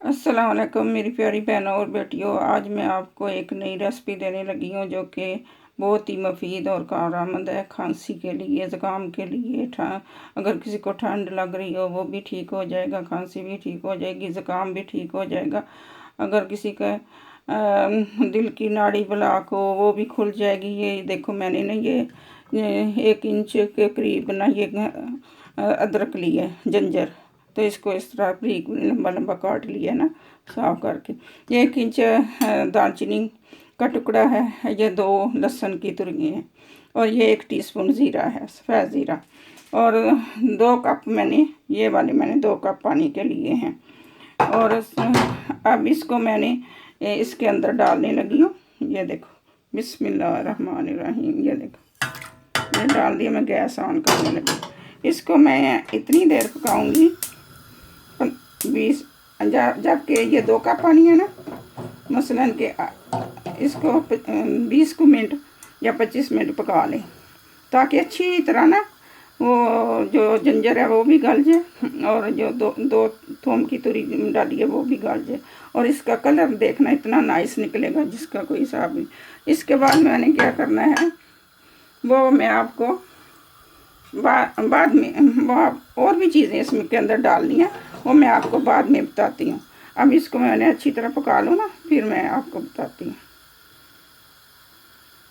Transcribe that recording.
अस्सलाम वालेकुम मेरी प्यारी बहनों और बेटियों। आज मैं आपको एक नई रेसिपी देने लगी हूँ जो कि बहुत ही मुफीद और कारआमद है। खांसी के लिए, ज़ुकाम के लिए, अगर किसी को ठंड लग रही हो वो भी ठीक हो जाएगा, खांसी भी ठीक हो जाएगी, ज़ुकाम भी ठीक हो जाएगा। अगर किसी का दिल की नाड़ी ब्लॉक हो वो भी खुल जाएगी। ये देखो मैंने ना ये 1 इंच के करीब ना ये अदरक ली है, जंजर। तो इसको इस तरह बारीक लंबा लंबा काट लिया ना, साफ करके। ये 1 इंच दालचीनी का टुकड़ा है, ये 2 लहसुन की तुरियाँ हैं, और ये 1 टीस्पून ज़ीरा है, सफ़ेद ज़ीरा। और 2 कप ये वाले मैंने 2 कप पानी के लिए हैं। और अब इसको मैंने इसके अंदर डालने लगी हूँ। ये देखो, बिस्मिल्लाहिर्रहमानिर्रहीम। ये देखो ये डाल दिया, मैं गैस ऑन करने लगी। इसको मैं इतनी देर पकाऊंगी 20 जबकि ये 2 कप पानी है ना, मसलन के इसको 20 मिनट या 25 मिनट पका लें, ताकि अच्छी तरह ना वो जो जंजर है वो भी गल जाए, और जो दो थोम की तुरी डाली है वो भी गल जाए। और इसका कलर देखना इतना नाइस निकलेगा जिसका कोई हिसाब नहीं। इसके बाद मैंने क्या करना है वो मैं आपको बाद में और भी चीज़ें इसमें के अंदर डालनी है, वो मैं आपको बाद में बताती हूँ। अब इसको मैंने अच्छी तरह पका लो ना, फिर मैं आपको बताती हूँ।